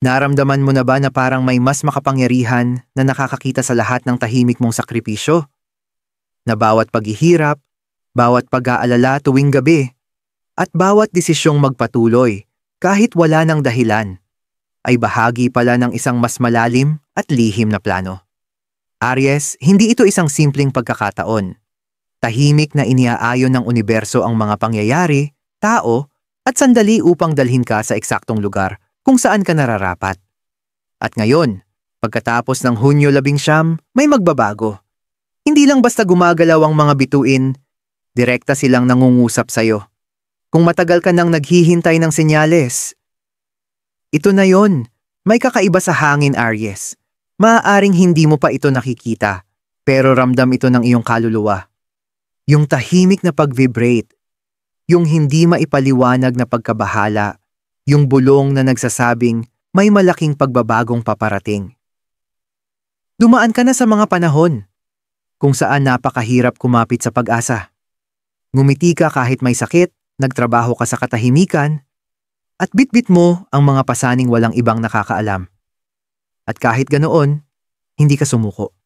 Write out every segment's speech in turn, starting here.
Naramdaman mo na ba na parang may mas makapangyarihan na nakakakita sa lahat ng tahimik mong sakripisyo? Na bawat paghihirap, bawat pag-aalala tuwing gabi, at bawat desisyong magpatuloy, kahit wala ng dahilan, ay bahagi pala ng isang mas malalim at lihim na plano. Aries, hindi ito isang simpleng pagkakataon. Tahimik na iniaayon ng universo ang mga pangyayari, tao, at sandali upang dalhin ka sa eksaktong lugar kung saan ka nararapat. At ngayon, pagkatapos ng Hunyo 19, may magbabago. Hindi lang basta gumagalaw ang mga bituin, direkta silang nangungusap sa'yo. Kung matagal ka nang naghihintay ng senyales, ito na yon. May kakaiba sa hangin, Aries. Maaaring hindi mo pa ito nakikita, pero ramdam ito ng iyong kaluluwa. Yung tahimik na pag-vibrate, yung hindi maipaliwanag na pagkabahala, yung bulong na nagsasabing may malaking pagbabagong paparating. Dumaan ka na sa mga panahon kung saan napakahirap kumapit sa pag-asa. Ngumiti ka kahit may sakit, nagtrabaho ka sa katahimikan, at bitbit mo ang mga pasaning walang ibang nakakaalam. At kahit ganoon, hindi ka sumuko.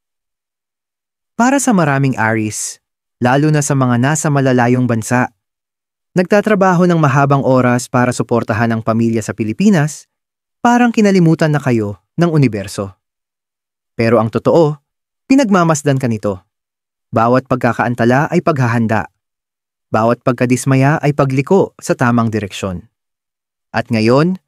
Para sa maraming Aries, lalo na sa mga nasa malalayong bansa, nagtatrabaho ng mahabang oras para suportahan ang pamilya sa Pilipinas, parang kinalimutan na kayo ng universo. Pero ang totoo, pinagmamasdan ka nito. Bawat pagkakaantala ay paghahanda. Bawat pagkadismaya ay pagliko sa tamang direksyon. At ngayon,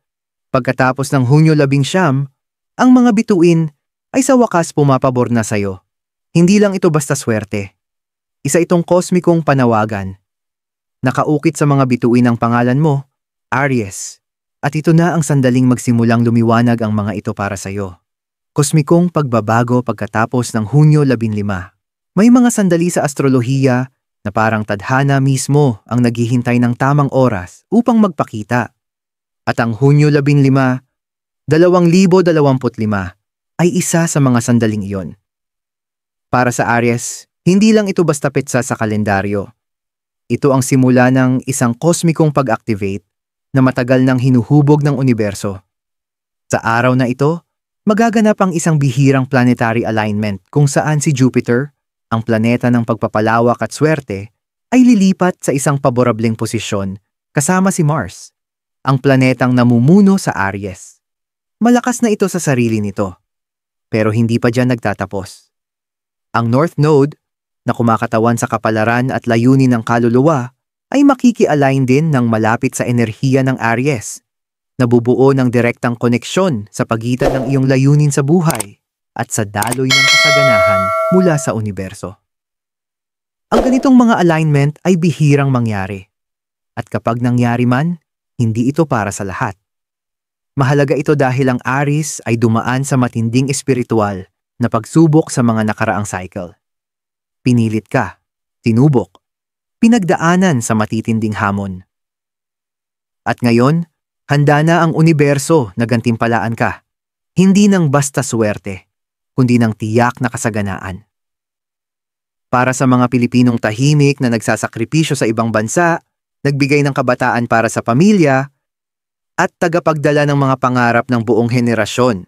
pagkatapos ng Hunyo 19, ang mga bituin ay sa wakas pumapabor na sa'yo. Hindi lang ito basta swerte. Isa itong kosmikong panawagan. Nakaukit sa mga bituin ang pangalan mo, Aries. At ito na ang sandaling magsimulang lumiwanag ang mga ito para sa'yo. Kosmikong pagbabago pagkatapos ng Hunyo 15. May mga sandali sa astrolohiya na parang tadhana mismo ang naghihintay ng tamang oras upang magpakita. At ang Hunyo 15, 2025 ay isa sa mga sandaling iyon. Para sa Aries, hindi lang ito basta petsa sa kalendaryo. Ito ang simula ng isang kosmikong pag-activate na matagal nang hinuhubog ng universo. Sa araw na ito, magaganap ang isang bihirang planetary alignment kung saan si Jupiter, ang planeta ng pagpapalawak at swerte, ay lilipat sa isang paborableng posisyon kasama si Mars, ang planetang namumuno sa Aries. Malakas na ito sa sarili nito, pero hindi pa dyan nagtatapos. Ang North Node, na kumakatawan sa kapalaran at layunin ng kaluluwa, ay makiki-align din ng malapit sa enerhiya ng Aries, nabubuo ng direktang koneksyon sa pagitan ng iyong layunin sa buhay at sa daloy ng kasaganahan mula sa universo. Ang ganitong mga alignment ay bihirang mangyari, at kapag nangyari man, hindi ito para sa lahat. Mahalaga ito dahil ang Aries ay dumaan sa matinding espiritual na pagsubok sa mga nakaraang cycle. Pinilit ka, tinubok, pinagdaanan sa matitinding hamon. At ngayon, handa na ang universo na gantimpalaan ka, hindi ng basta swerte, kundi ng tiyak na kasaganaan. Para sa mga Pilipinong tahimik na nagsasakripisyo sa ibang bansa, nagbigay ng kabataan para sa pamilya, at tagapagdala ng mga pangarap ng buong henerasyon,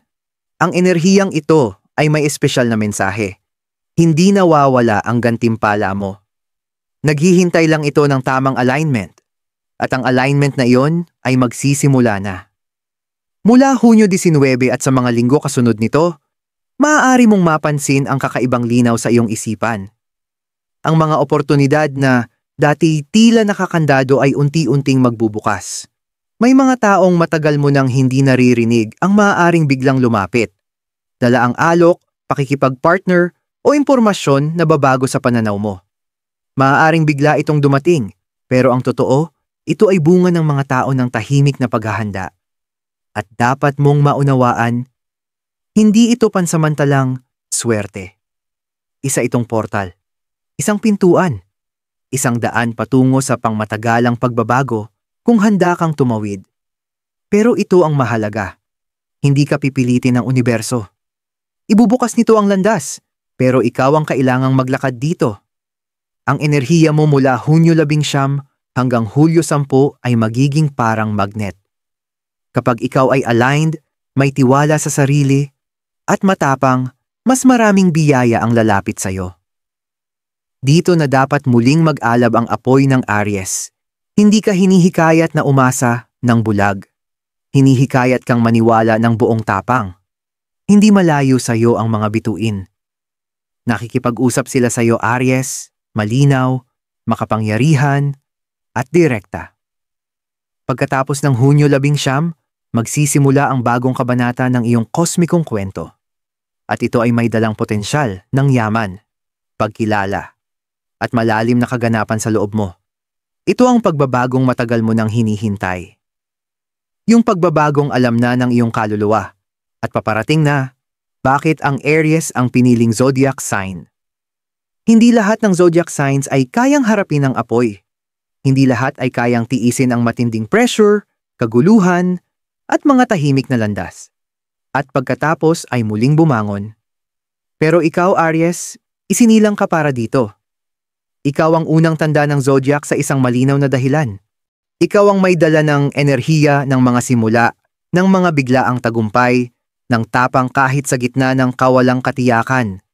ang enerhiyang ito ay may espesyal na mensahe. Hindi nawawala ang gantimpala mo. Naghihintay lang ito ng tamang alignment, at ang alignment na iyon ay magsisimula na. Mula Hunyo 19 at sa mga linggo kasunod nito, maaari mong mapansin ang kakaibang linaw sa iyong isipan. Ang mga oportunidad na dati tila nakakandado ay unti-unting magbubukas. May mga taong matagal mo nang hindi naririnig ang maaaring biglang lumapit. Dala ang alok, pakikipag-partner, o impormasyon na babago sa pananaw mo. Maaaring bigla itong dumating, pero ang totoo, ito ay bunga ng mga tao ng tahimik na paghahanda. At dapat mong maunawaan, hindi ito pansamantalang swerte. Isa itong portal, isang pintuan, isang daan patungo sa pangmatagalang pagbabago kung handa kang tumawid. Pero ito ang mahalaga. Hindi ka pipilitin ng universo. Ibubukas nito ang landas, pero ikaw ang kailangang maglakad dito. Ang enerhiya mo mula Hunyo 19 hanggang Hulyo 10 ay magiging parang magnet. Kapag ikaw ay aligned, may tiwala sa sarili, at matapang, mas maraming biyaya ang lalapit sa'yo. Dito na dapat muling mag-alab ang apoy ng Aries. Hindi ka hinihikayat na umasa ng bulag. Hinihikayat kang maniwala ng buong tapang. Hindi malayo sa'yo ang mga bituin. Nakikipag-usap sila sa'yo, Aries, malinaw, makapangyarihan, at direkta. Pagkatapos ng Hunyo 19, magsisimula ang bagong kabanata ng iyong kosmikong kwento. At ito ay may dalang potensyal ng yaman, pagkilala, at malalim na kaganapan sa loob mo. Ito ang pagbabagong matagal mo nang hinihintay. Yung pagbabagong alam na ng iyong kaluluwa, at paparating na, bakit ang Aries ang piniling zodiac sign. Hindi lahat ng zodiac signs ay kayang harapin ang apoy. Hindi lahat ay kayang tiisin ang matinding pressure, kaguluhan, at mga tahimik na landas. At pagkatapos ay muling bumangon. Pero ikaw, Aries, isinilang ka para dito. Ikaw ang unang tanda ng zodiac sa isang malinaw na dahilan. Ikaw ang may dala ng enerhiya ng mga simula, ng mga biglaang tagumpay, ng tapang kahit sa gitna ng kawalang katiyakan.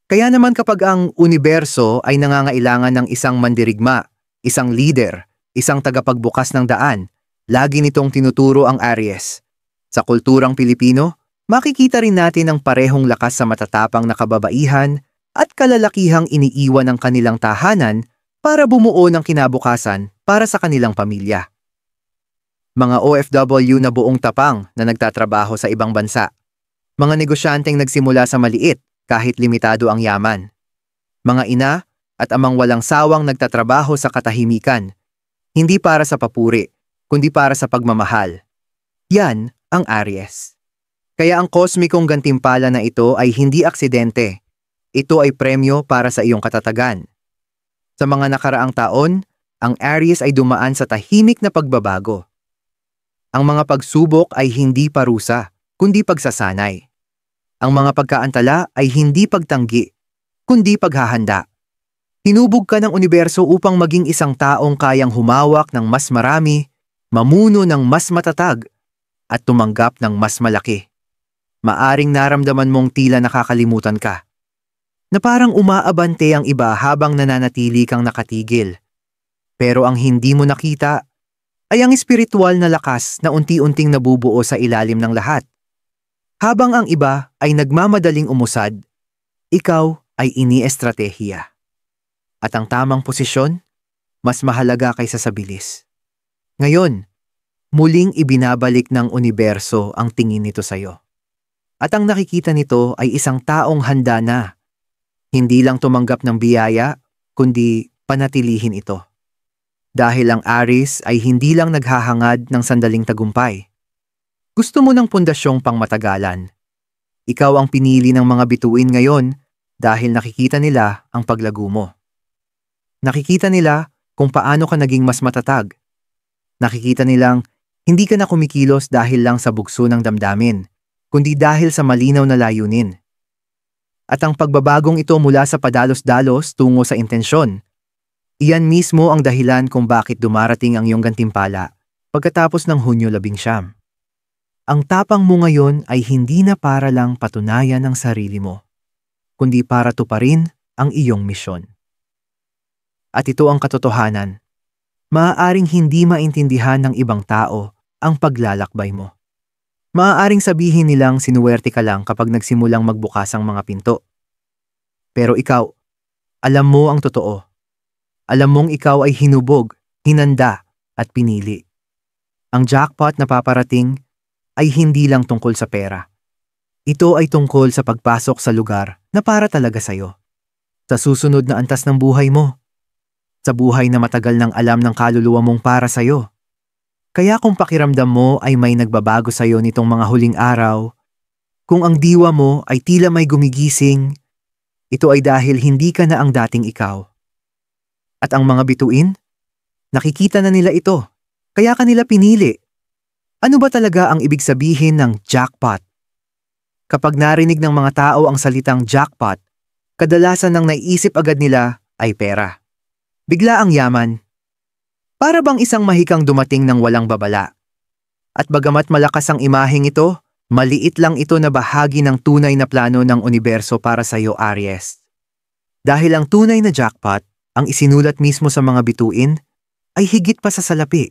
Kaya naman kapag ang universo ay nangangailangan ng isang mandirigma, isang leader, isang tagapagbukas ng daan, lagi nitong tinuturo ang Aries. Sa kulturang Pilipino, makikita rin natin ang parehong lakas sa matatapang na kababaihan at kalalakihang iniiwan ng kanilang tahanan para bumuo ng kinabukasan para sa kanilang pamilya. Mga OFW na buong tapang na nagtatrabaho sa ibang bansa. Mga negosyanteng nagsimula sa maliit kahit limitado ang yaman. Mga ina at amang walang sawang nagtatrabaho sa katahimikan. Hindi para sa papuri, kundi para sa pagmamahal. Yan ang Aries. Kaya ang kosmikong gantimpala na ito ay hindi aksidente. Ito ay premyo para sa iyong katatagan. Sa mga nakaraang taon, ang Aries ay dumaan sa tahimik na pagbabago. Ang mga pagsubok ay hindi parusa, kundi pagsasanay. Ang mga pagkaantala ay hindi pagtanggi, kundi paghahanda. Hinubog ka ng universo upang maging isang taong kayang humawak ng mas marami, mamuno ng mas matatag, at tumanggap ng mas malaki. Maaring naramdaman mong tila nakakalimutan ka. Na parang umaabante ang iba habang nananatili kang nakatigil. Pero ang hindi mo nakita ay ang espiritual na lakas na unti-unting nabubuo sa ilalim ng lahat. Habang ang iba ay nagmamadaling umusad, ikaw ay iniestratehiya. At ang tamang posisyon, mas mahalaga kaysa sa bilis. Ngayon, muling ibinabalik ng universo ang tingin nito sa'yo. At ang nakikita nito ay isang taong handa na. Hindi lang tumanggap ng biyaya, kundi panatilihin ito. Dahil ang Aries ay hindi lang naghahangad ng sandaling tagumpay. Gusto mo ng pundasyong pangmatagalan. Ikaw ang pinili ng mga bituin ngayon dahil nakikita nila ang paglago mo. Nakikita nila kung paano ka naging mas matatag. Nakikita nilang hindi ka na kumikilos dahil lang sa bugso ng damdamin, kundi dahil sa malinaw na layunin. At ang pagbabagong ito mula sa padalos-dalos tungo sa intensyon. Iyan mismo ang dahilan kung bakit dumarating ang iyong gantimpala pagkatapos ng Hunyo 19. Ang tapang mo ngayon ay hindi na para lang patunayan ang sarili mo, kundi para tuparin ang iyong misyon. At ito ang katotohanan. Maaaring hindi maintindihan ng ibang tao ang paglalakbay mo. Maaaring sabihin nilang sinuwerte ka lang kapag nagsimulang magbukas ang mga pinto. Pero ikaw, alam mo ang totoo. Alam mong ikaw ay hinubog, hinanda, at pinili. Ang jackpot na paparating ay hindi lang tungkol sa pera. Ito ay tungkol sa pagpasok sa lugar na para talaga sa'yo. Sa susunod na antas ng buhay mo. Sa buhay na matagal nang alam ng kaluluwa mong para sa'yo. Kaya kung pakiramdam mo ay may nagbabago sa'yo nitong mga huling araw, kung ang diwa mo ay tila may gumigising, ito ay dahil hindi ka na ang dating ikaw. At ang mga bituin, nakikita na nila ito, kaya kanila pinili. Ano ba talaga ang ibig sabihin ng jackpot? Kapag narinig ng mga tao ang salitang jackpot, kadalasan ang naiisip agad nila ay pera. Bigla ang yaman. Para bang isang mahikang dumating ng walang babala. At bagamat malakas ang imaheng ito, Maliit lang ito na bahagi ng tunay na plano ng universo para sa iyo, Aries. Dahil ang tunay na jackpot, ang isinulat mismo sa mga bituin, ay higit pa sa salapi.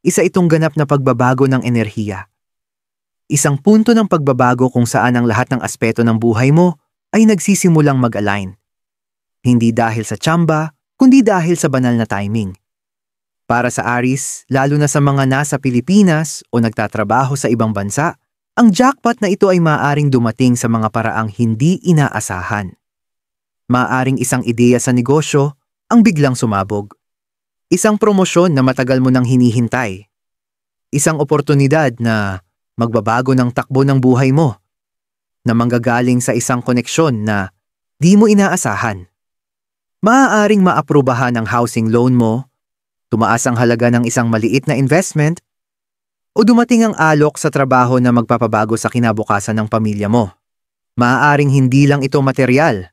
Isa itong ganap na pagbabago ng enerhiya. Isang punto ng pagbabago kung saan ang lahat ng aspeto ng buhay mo ay nagsisimulang mag-align. Hindi dahil sa tsamba, kundi dahil sa banal na timing. Para sa Aries, lalo na sa mga nasa Pilipinas o nagtatrabaho sa ibang bansa, ang jackpot na ito ay maaaring dumating sa mga paraang hindi inaasahan. Maaaring isang ideya sa negosyo ang biglang sumabog. Isang promosyon na matagal mo nang hinihintay. Isang oportunidad na magbabago ng takbo ng buhay mo, na manggagaling sa isang koneksyon na di mo inaasahan. Maaaring maaprubahan ang housing loan mo, tumaas ang halaga ng isang maliit na investment, o dumating ang alok sa trabaho na magpapabago sa kinabukasan ng pamilya mo. Maaaring hindi lang ito material,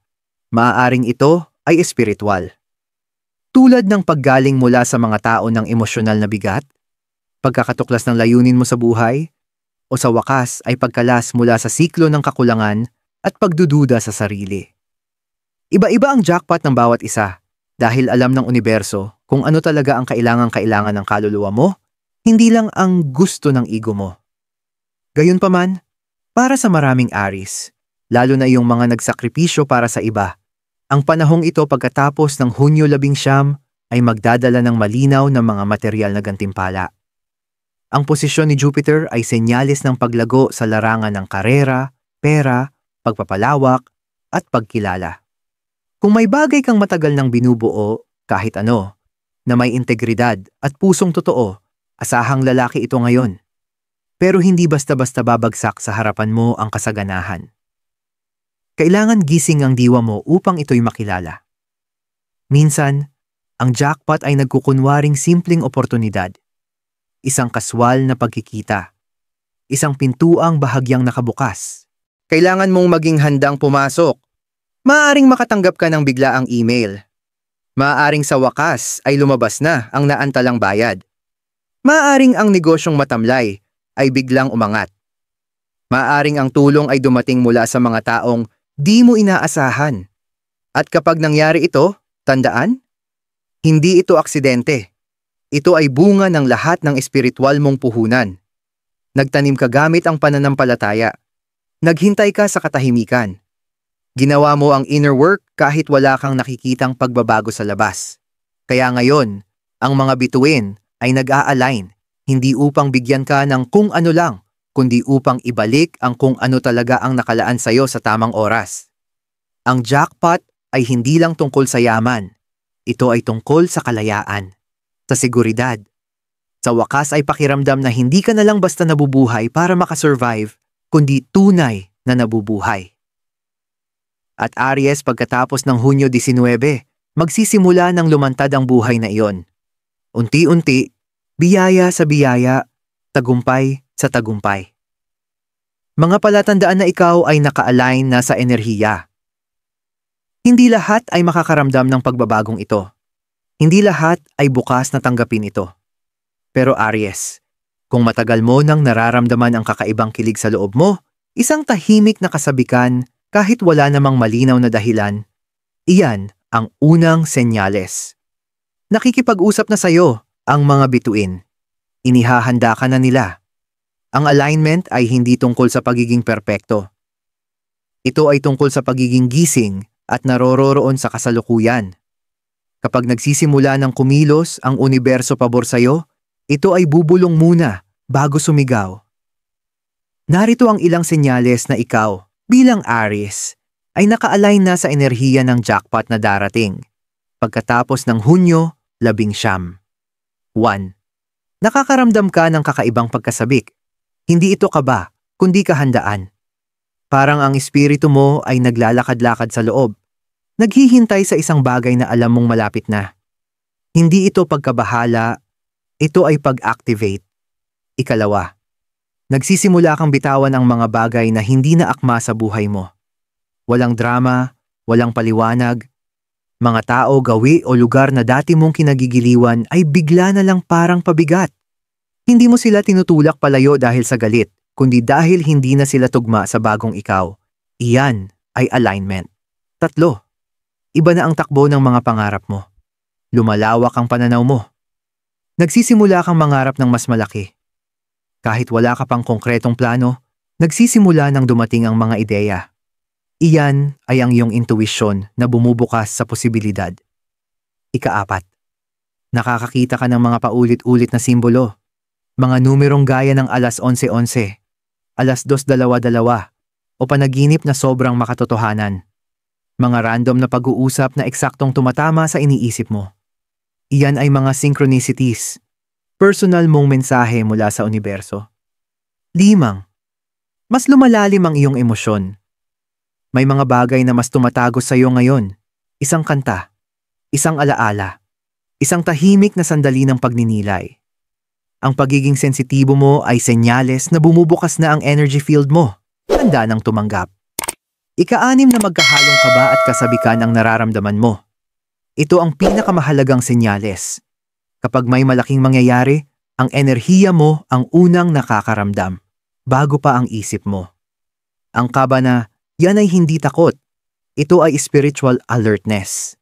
maaaring ito ay espiritual. Tulad ng paggaling mula sa mga tao ng emosyonal na bigat, pagkakatuklas ng layunin mo sa buhay, o sa wakas ay pagkalas mula sa siklo ng kakulangan at pagdududa sa sarili. Iba-iba ang jackpot ng bawat isa dahil alam ng universo kung ano talaga ang kailangan ng kaluluwa mo, hindi lang ang gusto ng ego mo. Gayunpaman, para sa maraming Aries, lalo na iyong mga nagsakripisyo para sa iba, ang panahong ito pagkatapos ng Hunyo 19 ay magdadala ng malinaw na mga material na gantimpala. Ang posisyon ni Jupiter ay senyales ng paglago sa larangan ng karera, pera, pagpapalawak, at pagkilala. Kung may bagay kang matagal nang binubuo, kahit ano, na may integridad at pusong totoo, asahang lalaki ito ngayon. Pero hindi basta-basta babagsak sa harapan mo ang kasaganahan. Kailangan gising ang diwa mo upang ito'y makilala. Minsan, ang jackpot ay nagkukunwaring simpleng oportunidad. Isang kaswal na pagkikita. Isang pintuang bahagyang nakabukas. Kailangan mong maging handang pumasok. Maaaring makatanggap ka ng biglaang email. Maaaring sa wakas ay lumabas na ang naantalang bayad. Maaaring ang negosyong matamlay ay biglang umangat. Maaaring ang tulong ay dumating mula sa mga taong di mo inaasahan. At kapag nangyari ito, tandaan, hindi ito aksidente. Ito ay bunga ng lahat ng espiritual mong puhunan. Nagtanim ka gamit ang pananampalataya. Naghintay ka sa katahimikan. Ginawa mo ang inner work kahit wala kang nakikitang pagbabago sa labas. Kaya ngayon, ang mga bituin ay nag-a-align, hindi upang bigyan ka ng kung ano lang, kundi upang ibalik ang kung ano talaga ang nakalaan sa iyo sa tamang oras. Ang jackpot ay hindi lang tungkol sa yaman. Ito ay tungkol sa kalayaan, sa seguridad. Sa wakas ay pakiramdam na hindi ka na lang basta nabubuhay para makasurvive, kundi tunay na nabubuhay. At Aries, pagkatapos ng Hunyo 19, magsisimula ng lumantad ang buhay na iyon. Unti-unti, biyaya sa biyaya, tagumpay sa tagumpay. Mga palatandaan na ikaw ay naka-align na sa enerhiya. Hindi lahat ay makakaramdam ng pagbabagong ito. Hindi lahat ay bukas na tanggapin ito. Pero Aries, kung matagal mo nang nararamdaman ang kakaibang kilig sa loob mo, isang tahimik na kasabikan kahit wala namang malinaw na dahilan, iyan ang unang senyales. Nakikipag-usap na sa'yo ang mga bituin. Inihahanda ka na nila. Ang alignment ay hindi tungkol sa pagiging perpekto. Ito ay tungkol sa pagiging gising at narororoon sa kasalukuyan. Kapag nagsisimula ng kumilos ang universo pabor sa'yo, ito ay bubulong muna bago sumigaw. Narito ang ilang senyales na ikaw, bilang Aries, ay naka-align na sa enerhiya ng jackpot na darating. Pagkatapos ng Hunyo 19. 1. Nakakaramdam ka ng kakaibang pagkasabik. Hindi ito kaba, kundi kahandaan. Parang ang espiritu mo ay naglalakad-lakad sa loob. Naghihintay sa isang bagay na alam mong malapit na. Hindi ito pagkabahala, ito ay pag-activate. Ikalawa, nagsisimula kang bitawan ang mga bagay na hindi na akma sa buhay mo. Walang drama, walang paliwanag. Mga tao, gawi o lugar na dati mong kinagigiliwan ay bigla na lang parang pabigat. Hindi mo sila tinutulak palayo dahil sa galit, kundi dahil hindi na sila tugma sa bagong ikaw. Iyan ay alignment. 3. Iba na ang takbo ng mga pangarap mo. Lumalawak ang pananaw mo. Nagsisimula kang mangarap ng mas malaki. Kahit wala ka pang konkretong plano, nagsisimula nang dumating ang mga ideya. Iyan ay ang iyong intuition na bumubukas sa posibilidad. 4. Nakakakita ka ng mga paulit-ulit na simbolo. Mga numerong gaya ng alas 11:11, alas 2:22, o panaginip na sobrang makatotohanan. Mga random na pag-uusap na eksaktong tumatama sa iniisip mo. Iyan ay mga synchronicities. Personal mong mensahe mula sa universo. 5. Mas lumalalim ang iyong emosyon. May mga bagay na mas tumatago sa iyo ngayon. Isang kanta, isang alaala, isang tahimik na sandali ng pagninilay. Ang pagiging sensitibo mo ay senyales na bumubukas na ang energy field mo. Handa nang tumanggap. 6 na magkahalong kaba at kasabikan ang nararamdaman mo. Ito ang pinakamahalagang senyales. Kapag may malaking mangyayari, ang enerhiya mo ang unang nakakaramdam, bago pa ang isip mo. Ang kaba na, yan ay hindi takot. Ito ay spiritual alertness.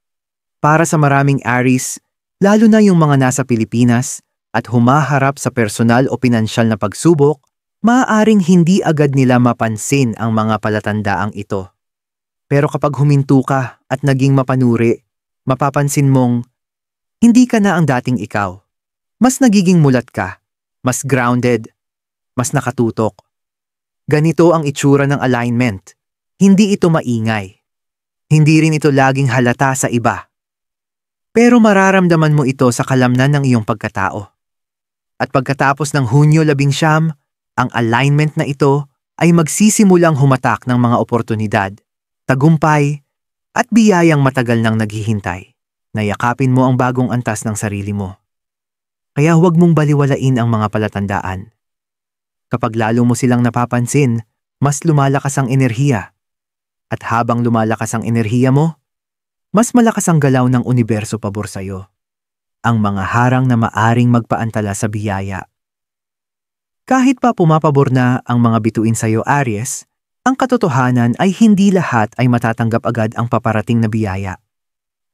Para sa maraming Aries, lalo na yung mga nasa Pilipinas at humaharap sa personal o pinansyal na pagsubok, maaaring hindi agad nila mapansin ang mga palatandaang ito. Pero kapag huminto ka at naging mapanuri, mapapansin mong hindi ka na ang dating ikaw. Mas nagiging mulat ka, mas grounded, mas nakatutok. Ganito ang itsura ng alignment. Hindi ito maingay. Hindi rin ito laging halata sa iba. Pero mararamdaman mo ito sa kalamnan ng iyong pagkatao. At pagkatapos ng Hunyo 11, ang alignment na ito ay magsisimulang humatak ng mga oportunidad, tagumpay, at biyayang matagal nang naghihintay. Nayakapin mo ang bagong antas ng sarili mo. Kaya huwag mong baliwalain ang mga palatandaan. Kapag lalo mo silang napapansin, mas lumalakas ang enerhiya. At habang lumalakas ang enerhiya mo, mas malakas ang galaw ng universo pabor sa'yo. Ang mga harang na maaring magpaantala sa biyaya. Kahit pa pumapabor na ang mga bituin sa'yo, Aries, ang katotohanan ay hindi lahat ay matatanggap agad ang paparating na biyaya.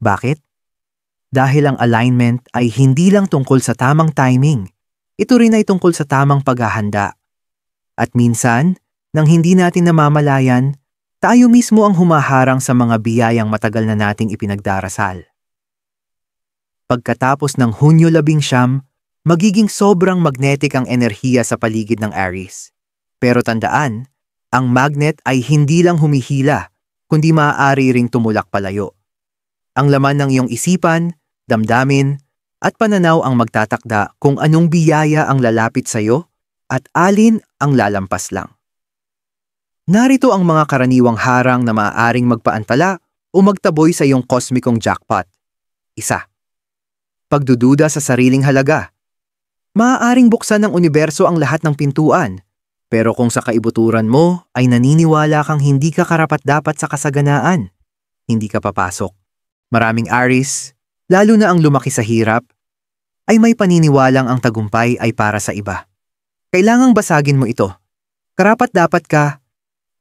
Bakit? Dahil ang alignment ay hindi lang tungkol sa tamang timing. Ito rin ay tungkol sa tamang paghahanda. At minsan, nang hindi natin namamalayan, tayo mismo ang humaharang sa mga biyayang matagal na nating ipinagdarasal. Pagkatapos ng Hunyo 11, magiging sobrang magnetic ang enerhiya sa paligid ng Aries. Pero tandaan, ang magnet ay hindi lang humihila, kundi maaari ring tumulak palayo. Ang laman ng iyong isipan, damdamin, at pananaw ang magtatakda kung anong biyaya ang lalapit sa iyo at alin ang lalampas lang. Narito ang mga karaniwang harang na maaaring magpaantala o magtaboy sa iyong kosmikong jackpot. 1. Pagdududa sa sariling halaga. Maaaring buksan ng universo ang lahat ng pintuan, pero kung sa kaibuturan mo ay naniniwala kang hindi ka karapat-dapat sa kasaganaan, hindi ka papasok. Maraming Aries, lalo na ang lumaki sa hirap, ay may paniniwalang ang tagumpay ay para sa iba. Kailangang basagin mo ito. Karapat-dapat ka,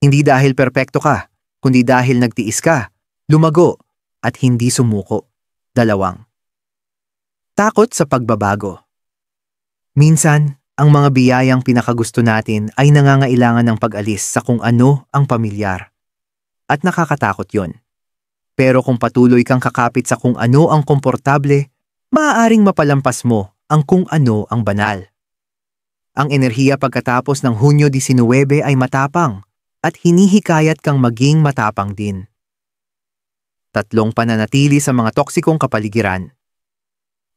hindi dahil perpekto ka, kundi dahil nagtiis ka, lumago, at hindi sumuko. 2. Takot sa pagbabago. Minsan, ang mga biyayang pinakagusto natin ay nangangailangan ng pag-alis sa kung ano ang pamilyar. At nakakatakot yon. Pero kung patuloy kang kakapit sa kung ano ang komportable, maaaring mapalampas mo ang kung ano ang banal. Ang enerhiya pagkatapos ng Hunyo 19 ay matapang at hinihikayat kang maging matapang din. 3. Pananatili sa mga toksikong kapaligiran.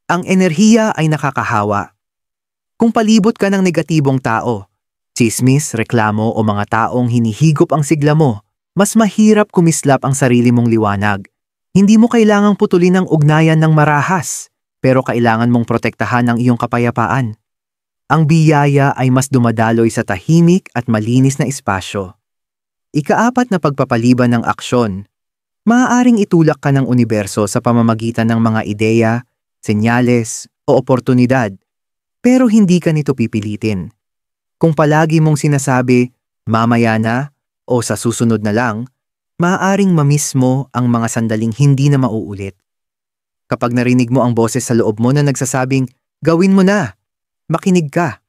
Ang enerhiya ay nakakahawa. Kung palibot ka ng negatibong tao, tsismis, reklamo o mga taong hinihigop ang sigla mo, mas mahirap kumislap ang sarili mong liwanag. Hindi mo kailangang putulin ang ugnayan ng marahas, pero kailangan mong protektahan ang iyong kapayapaan. Ang biyaya ay mas dumadaloy sa tahimik at malinis na espasyo. 4 na pagpapaliban ng aksyon. Maaaring itulak ka ng universo sa pamamagitan ng mga ideya, senyales o oportunidad, pero hindi ka nito pipilitin. Kung palagi mong sinasabi, mamaya na o sa susunod na lang, maaaring mamiss mo ang mga sandaling hindi na mauulit. Kapag narinig mo ang boses sa loob mo na nagsasabing, gawin mo na, makinig ka.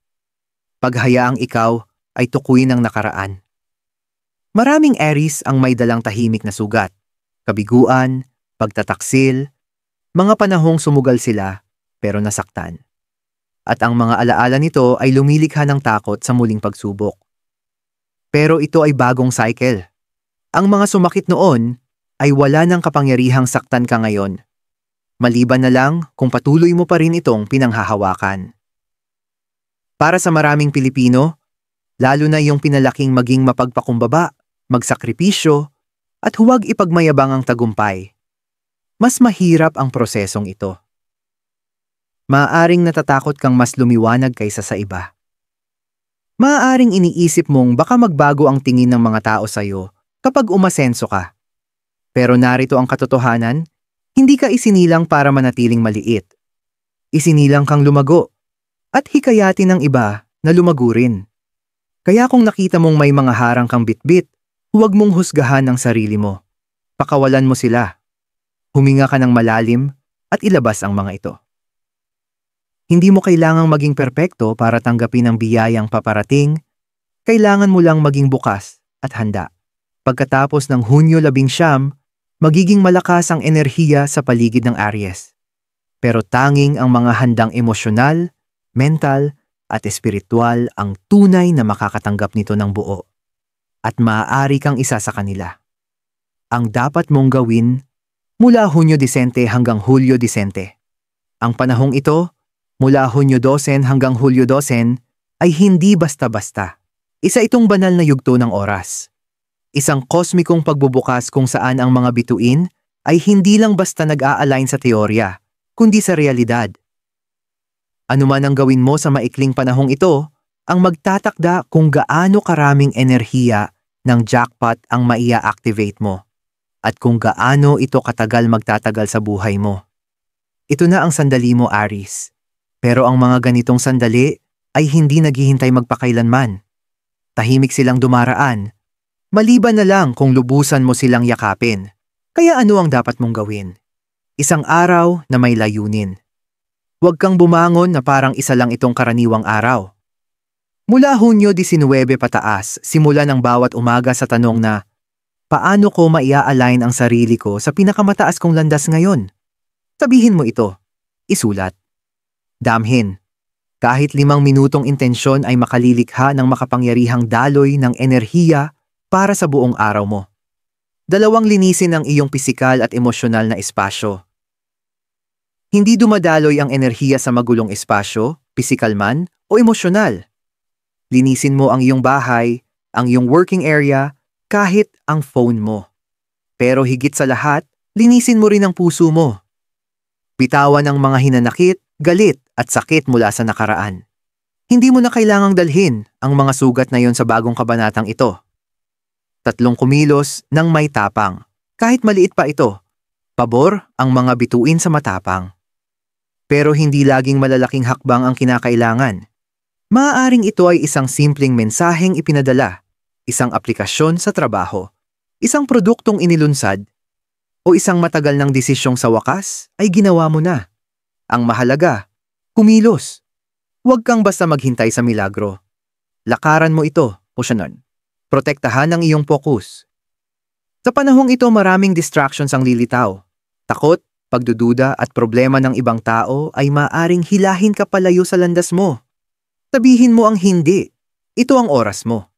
Paghayaang ikaw ay tukuyin ang nakaraan. Maraming Aries ang may dalang tahimik na sugat, kabiguan, pagtataksil, mga panahong sumugal sila pero nasaktan. At ang mga alaala nito ay lumilikha ng takot sa muling pagsubok. Pero ito ay bagong cycle. Ang mga sumakit noon ay wala ng kapangyarihang saktan ka ngayon. Maliban na lang kung patuloy mo pa rin itong pinanghahawakan. Para sa maraming Pilipino, lalo na yung pinalaking maging mapagpakumbaba, magsakripisyo, at huwag ipagmayabang ang tagumpay, mas mahirap ang prosesong ito. Maaaring natatakot kang mas lumiwanag kaysa sa iba. Maaaring iniisip mong baka magbago ang tingin ng mga tao sa'yo kapag umasenso ka. Pero narito ang katotohanan, hindi ka isinilang para manatiling maliit. Isinilang kang lumago at hikayatin ng iba na lumago rin. Kaya kung nakita mong may mga harang kang bitbit, huwag mong husgahan ang sarili mo. Pakawalan mo sila. Huminga ka ng malalim at ilabas ang mga ito. Hindi mo kailangang maging perpekto para tanggapin ang biyayang paparating. Kailangan mo lang maging bukas at handa. Pagkatapos ng Hunyo 19, magiging malakas ang enerhiya sa paligid ng Aries. Pero tanging ang mga handang emosyonal, mental, at espiritual ang tunay na makakatanggap nito ng buo. At maaari kang isa sa kanila. Ang dapat mong gawin mula Hunyo 20 hanggang Hulyo 20. Ang panahong ito, mula Hunyo 12 hanggang Hulyo 12, ay hindi basta-basta. Isa itong banal na yugto ng oras. Isang kosmikong pagbubukas kung saan ang mga bituin ay hindi lang basta nag-a-align sa teorya, kundi sa realidad. Ano man ang gawin mo sa maikling panahong ito, ang magtatakda kung gaano karaming enerhiya ng jackpot ang maia-activate mo at kung gaano ito katagal magtatagal sa buhay mo. Ito na ang sandali mo, Aries. Pero ang mga ganitong sandali ay hindi naghihintay magpakailanman. Tahimik silang dumaraan. Maliban na lang kung lubusan mo silang yakapin. Kaya ano ang dapat mong gawin? Isang araw na may layunin. Huwag kang bumangon na parang isa lang itong karaniwang araw. Mula Hunyo 19 pataas, simulan ang bawat umaga sa tanong na, paano ko maia-align ang sarili ko sa pinakamataas kong landas ngayon? Sabihin mo ito. Isulat. Damhin. Kahit 5 minutong intensyon ay makalilikha ng makapangyarihang daloy ng enerhiya para sa buong araw mo. 2, linisin ang iyong pisikal at emosyonal na espasyo. Hindi dumadaloy ang enerhiya sa magulong espasyo, pisikal man o emosyonal. Linisin mo ang iyong bahay, ang iyong working area, kahit ang phone mo. Pero higit sa lahat, linisin mo rin ang puso mo. Bitawan ang mga hinanakit, galit at sakit mula sa nakaraan. Hindi mo na kailangang dalhin ang mga sugat na yon sa bagong kabanatang ito. 3 kumilos ng may tapang, kahit maliit pa ito. Pabor ang mga bituin sa matapang. Pero hindi laging malalaking hakbang ang kinakailangan. Maaaring ito ay isang simpleng mensaheng ipinadala, isang aplikasyon sa trabaho, isang produktong inilunsad, o isang matagal ng desisyong sa wakas ay ginawa mo na. Ang mahalaga, kumilos. Huwag kang basta maghintay sa milagro. Lakaran mo ito, Pusyanon. Protektahan ang iyong focus. Sa panahong ito maraming distractions ang lilitaw. Takot, pagdududa at problema ng ibang tao ay maaring hilahin ka palayo sa landas mo. Sabihin mo ang hindi. Ito ang oras mo.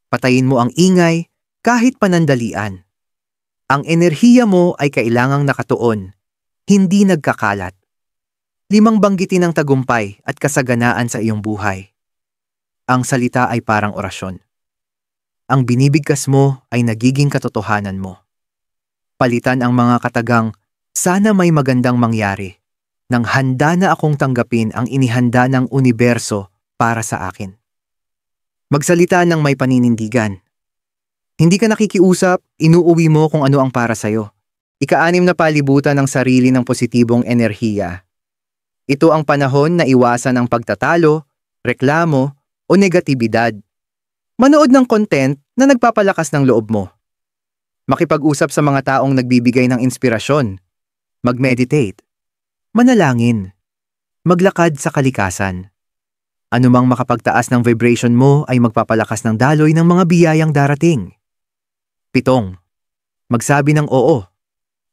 Patayin mo ang ingay kahit panandalian. Ang enerhiya mo ay kailangang nakatuon, hindi nagkakalat. 5 banggitin ng tagumpay at kasaganaan sa iyong buhay. Ang salita ay parang orasyon. Ang binibigkas mo ay nagiging katotohanan mo. Palitan ang mga katagang, sana may magandang mangyari, nang handa na akong tanggapin ang inihanda ng universo para sa akin. Magsalita ng may paninindigan. Hindi ka nakikiusap, inuuwi mo kung ano ang para sa'yo. 6 na palibutan ng sarili ng positibong enerhiya. Ito ang panahon na iwasan ang pagtatalo, reklamo, o negatibidad. Manood ng content na nagpapalakas ng loob mo. Makipag-usap sa mga taong nagbibigay ng inspirasyon. Mag-meditate. Manalangin. Maglakad sa kalikasan. Anumang makapagtaas ng vibration mo ay magpapalakas ng daloy ng mga biyayang darating. 7. Magsabi ng oo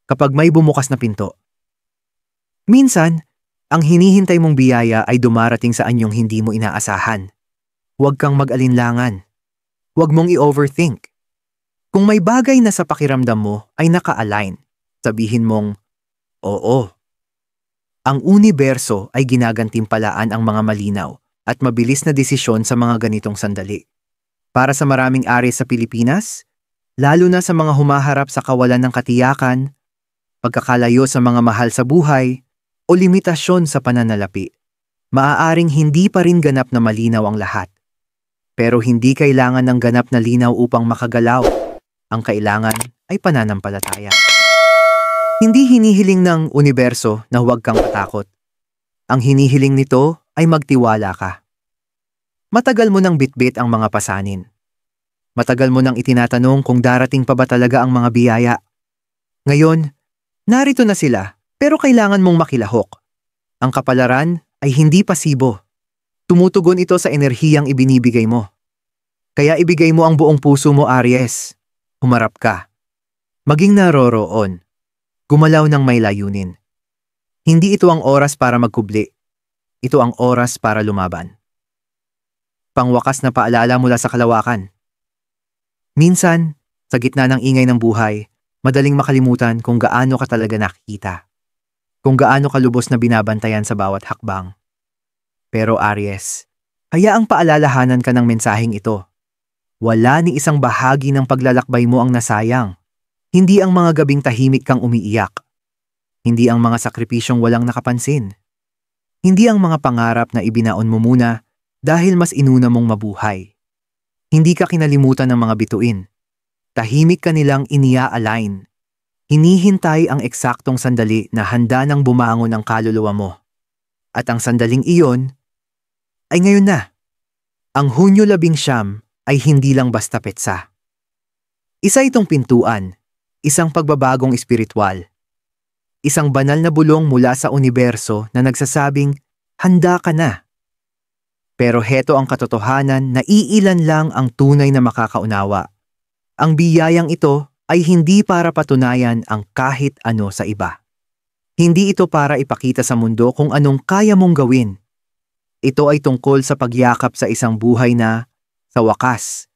kapag may bumukas na pinto. Minsan, ang hinihintay mong biyaya ay dumarating sa anyong hindi mo inaasahan. Huwag kang mag-alinlangan. Huwag mong i-overthink. Kung may bagay na sa pakiramdam mo ay naka-align, sabihin mong, oo. Ang universo ay ginagantimpalaan ang mga malinaw at mabilis na desisyon sa mga ganitong sandali. Para sa maraming ari sa Pilipinas, lalo na sa mga humaharap sa kawalan ng katiyakan, pagkakalayo sa mga mahal sa buhay, o limitasyon sa pananalapi, maaaring hindi pa rin ganap na malinaw ang lahat. Pero hindi kailangan ng ganap na linaw upang makagalaw. Ang kailangan ay pananampalataya. Hindi hinihiling ng universo na huwag kang matakot. Ang hinihiling nito ay magtiwala ka. Matagal mo nang bitbit ang mga pasanin. Matagal mo nang itinatanong kung darating pa ba talaga ang mga biyaya. Ngayon, narito na sila, pero kailangan mong makilahok. Ang kapalaran ay hindi pasibo. Tumutugon ito sa enerhiyang ibinibigay mo. Kaya ibigay mo ang buong puso mo, Aries. Humarap ka. Maging naroroon. Gumalaw ng may layunin. Hindi ito ang oras para magkubli. Ito ang oras para lumaban. Pangwakas na paalala mula sa kalawakan. Minsan, sa gitna ng ingay ng buhay, madaling makalimutan kung gaano ka talaga nakikita. Kung gaano ka lubos na binabantayan sa bawat hakbang. Pero Aries, hayaang paalalahanan ka ng mensaheng ito. Wala ni isang bahagi ng paglalakbay mo ang nasayang. Hindi ang mga gabing tahimik kang umiiyak. Hindi ang mga sakripisyong walang nakapansin. Hindi ang mga pangarap na ibinaon mo muna dahil mas inuna mong mabuhay. Hindi ka kinalimutan ng mga bituin. Tahimik ka nilang inia-align. Hinihintay ang eksaktong sandali na handa nang bumangon ang kaluluwa mo. At ang sandaling iyon ay ngayon na. Ang Hunyo 19 ay hindi lang basta petsa. Isa itong pintuan, isang pagbabagong espiritual. Isang banal na bulong mula sa universo na nagsasabing, handa ka na. Pero heto ang katotohanan na iilan lang ang tunay na makakaunawa. Ang biyayang ito ay hindi para patunayan ang kahit ano sa iba. Hindi ito para ipakita sa mundo kung anong kaya mong gawin. Ito ay tungkol sa pagyakap sa isang buhay na, sa wakas,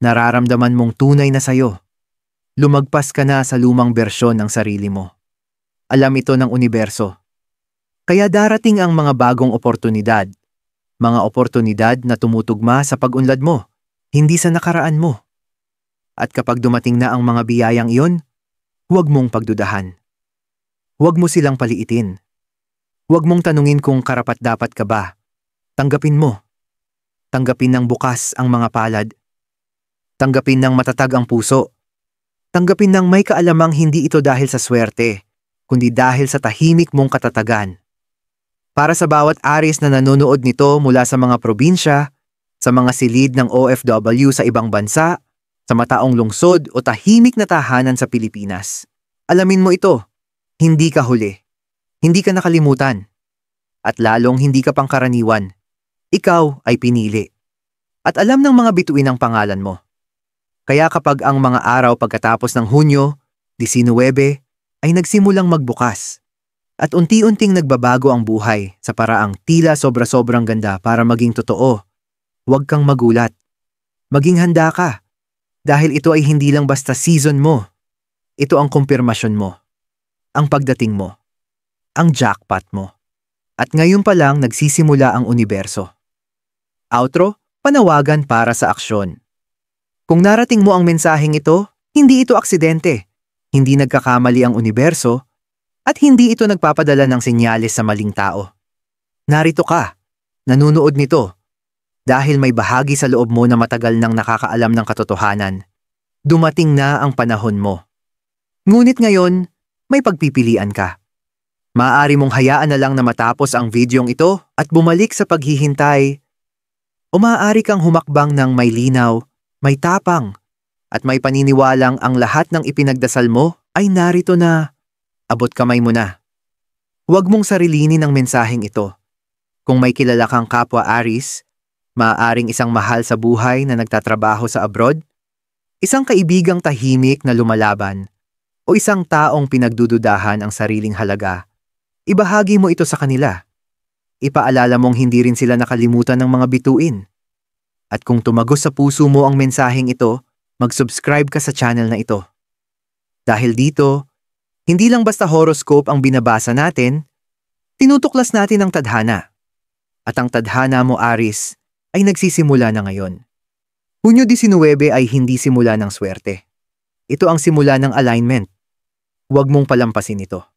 nararamdaman mong tunay na sayo. Lumagpas ka na sa lumang bersyon ng sarili mo. Alam ito ng universo. Kaya darating ang mga bagong oportunidad. Mga oportunidad na tumutugma sa pag-unlad mo, hindi sa nakaraan mo. At kapag dumating na ang mga biyayang iyon, huwag mong pagdudahan. Huwag mo silang paliitin. Huwag mong tanungin kung karapat-dapat ka ba. Tanggapin mo. Tanggapin ng bukas ang mga palad. Tanggapin ng matatag ang puso. Tanggapin ng may kaalamang hindi ito dahil sa swerte, kundi dahil sa tahimik mong katatagan. Para sa bawat Aries na nanonood nito mula sa mga probinsya, sa mga silid ng OFW sa ibang bansa, sa mataong lungsod o tahimik na tahanan sa Pilipinas, alamin mo ito. Hindi ka huli. Hindi ka nakalimutan. At lalong hindi ka pangkaraniwan. Ikaw ay pinili. At alam ng mga bituin ang pangalan mo. Kaya kapag ang mga araw pagkatapos ng Hunyo 19 ay nagsimulang magbukas at unti-unting nagbabago ang buhay sa paraang tila sobra-sobrang ganda para maging totoo, huwag kang magulat. Maging handa ka. Dahil ito ay hindi lang basta season mo. Ito ang kumpirmasyon mo. Ang pagdating mo, ang jackpot mo. At ngayon pa lang nagsisimula ang universo. Outro, panawagan para sa aksyon. Kung narating mo ang mensaheng ito, hindi ito aksidente, hindi nagkakamali ang universo, at hindi ito nagpapadala ng senyales sa maling tao. Narito ka, nanunood nito, dahil may bahagi sa loob mo na matagal nang nakakaalam ng katotohanan. Dumating na ang panahon mo. Ngunit ngayon, may pagpipilian ka. Maaari mong hayaan na lang na matapos ang videong ito at bumalik sa paghihintay O maaari kang humakbang ng may linaw, may tapang, at may paniniwalang ang lahat ng ipinagdasal mo ay narito na. Abot kamay mo na. Huwag mong sarilinin ang mensaheng ito. Kung may kilala kang kapwa Aries, maaaring isang mahal sa buhay na nagtatrabaho sa abroad, isang kaibigang tahimik na lumalaban, o isang taong pinagdududahan ang sariling halaga, ibahagi mo ito sa kanila. Ipaalala mong hindi rin sila nakalimutan ng mga bituin. At kung tumagos sa puso mo ang mensaheng ito, mag-subscribe ka sa channel na ito. Dahil dito, hindi lang basta horoscope ang binabasa natin, tinutuklas natin ang tadhana. At ang tadhana mo, Aries, ay nagsisimula na ngayon. Hunyo 19 ay hindi simula ng swerte. Ito ang simula ng alignment. Huwag mong palampasin ito.